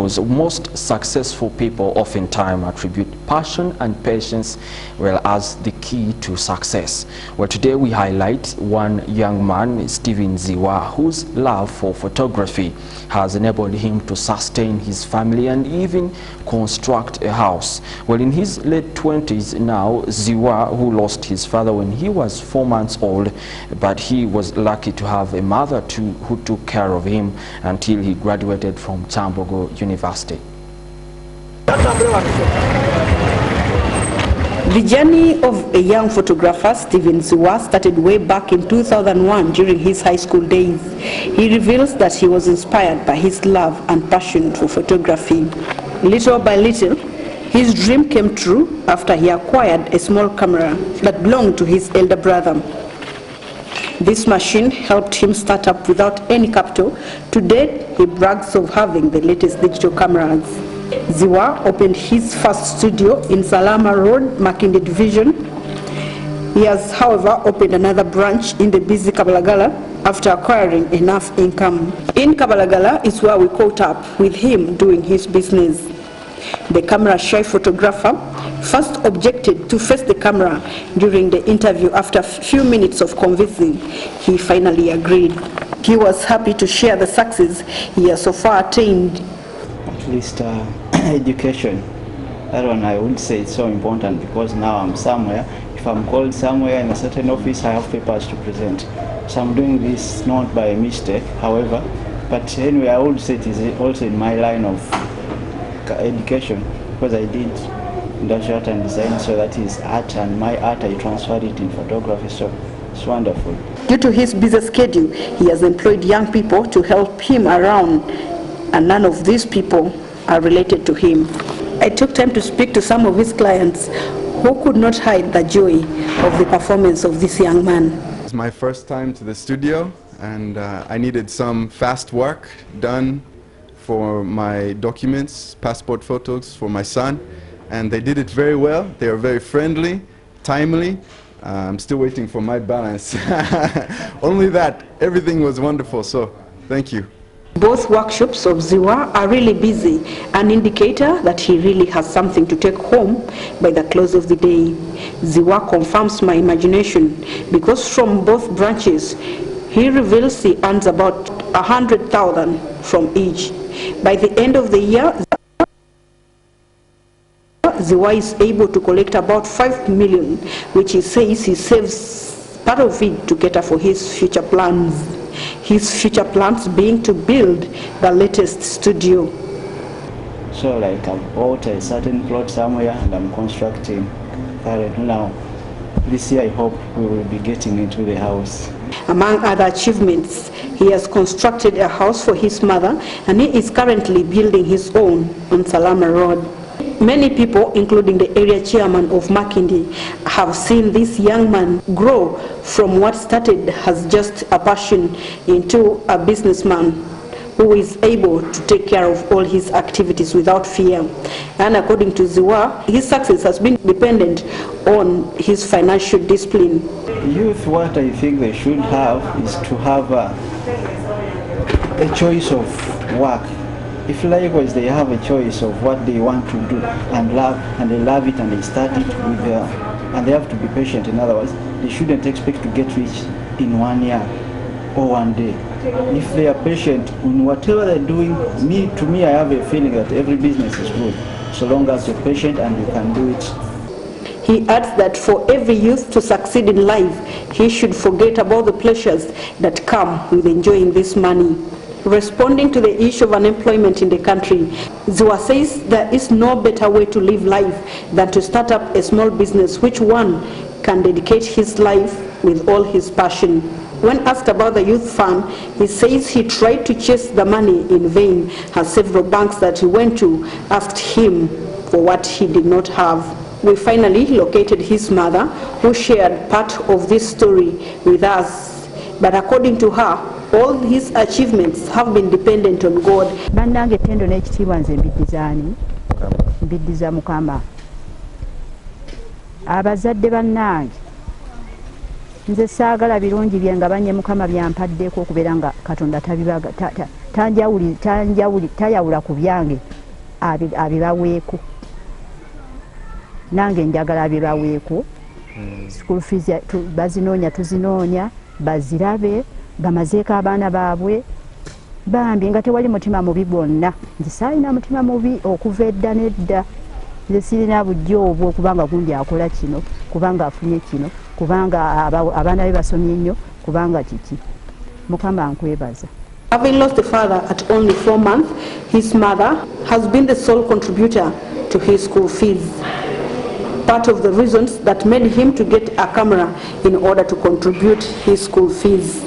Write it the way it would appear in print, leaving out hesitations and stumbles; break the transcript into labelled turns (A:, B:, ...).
A: because most successful people oftentimes attribute passion and patience as the key to success. Well, today we highlight one young man, zziwa, whose love for photography has enabled him to sustain his family and even construct a house. Well, in his late 20s now, zziwa, who lost his father when he was 4 months old, but he was lucky to have a mother who took care of him until he graduated from Chambogo University.
B: The journey of a young photographer, zziwa, started way back in 2001 during his high school days. He reveals that he was inspired by his love and passion for photography. Little by little, his dream came true after he acquired a small camera that belonged to his elder brother. This machine helped him start up without any capital. To date, he brags of having the latest digital cameras. Zziwa opened his first studio in Salama Road, Makinde Division. He has, however, opened another branch in the busy Kabalagala after acquiring enough income. In Kabalagala is where we caught up with him doing his business. The camera-shy photographer first objected to face the camera during the interview. After a few minutes of convincing, he finally agreed. He was happy to share the success he has so far attained.
C: At least education. That one I would say it's so important because now I'm somewhere. If I'm called somewhere in a certain office, I have papers to present. So I'm doing this not by mistake, however. But anyway, I would say it is also in my line of education because I did industrial art and design, so that is art, and my art I transferred it in photography, so it's wonderful. Due
B: to his busy schedule, he has employed young people to help him around, and none of these people are related to him. I took time to speak to some of his clients who could not hide the joy of the performance of this young man.
D: It's my first time to the studio, and I needed some fast work done for my documents, passport photos for my son, and they did it very well. They are very friendly, timely. I'm still waiting for my balance. Only that, everything was wonderful, so thank you.
B: Both workshops of zziwa are really busy, an indicator that he really has something to take home by the close of the day. Zziwa confirms my imagination because from both branches, he reveals he earns about 100,000 from each. By the end of the year, zziwa is able to collect about 5 million, which he says he saves part of it to cater for his future plans. His future plans being to build the latest studio.
C: So like I've bought a certain plot somewhere and I'm constructing now. This year I hope we will be getting into the house.
B: Among other achievements, he has constructed a house for his mother, and he is currently building his own on Salama Road. Many people, including the area chairman of Makinde, have seen this young man grow from what started as just a passion into a businessman who is able to take care of all his activities without fear. And according to zziwa, his success has been dependent on his financial discipline.
C: Youth, what I think they should have is to have a choice of work. If likewise they have a choice of what they want to do and love, and they love it and they start it with and they have to be patient. In other words, they shouldn't expect to get rich in 1 year or 1 day. If they are patient in whatever they're doing, to me I have a feeling that every business is good, so long as you're patient and you can do it.
B: He adds that for every youth to succeed in life, he should forget about the pleasures that come with enjoying this money. Responding to the issue of unemployment in the country, zziwa says there is no better way to live life than to start up a small business which one can dedicate his life with all his passion. When asked about the youth fund, he says he tried to chase the money in vain, as several banks that he went to asked him for what he did not have. We finally located his mother, who shared part of this story with us. But according to her, all his achievements have been dependent on God.
E: Bannange tendo n'ekitiibwa nze mbiddiza Mukama. Abazadde bannange nze saagala birungi bye nga banye Mukama byampaddeko okubeera nga Katonda tayawula ku byange abibaweeko. Nange njagala abibaweeko. School fees bazinoonya tuzinoonya bazirabe bamazeeko abaana baabwe bambi nga tewali mutima mubi gwonna. Nze saalina mutima mubi okuva edda nedda. Nze sirina bujjo obwo kubanga gundi akola kino, kubanga afunye kino, kubanga abaana be basomye nnyo, kubanga kiki. Mukama nkwebaza.
B: Having lost a father at only 4 months, his mother has been the sole contributor to his school fees. Part of the reasons that made him to get a camera in order to contribute his school fees.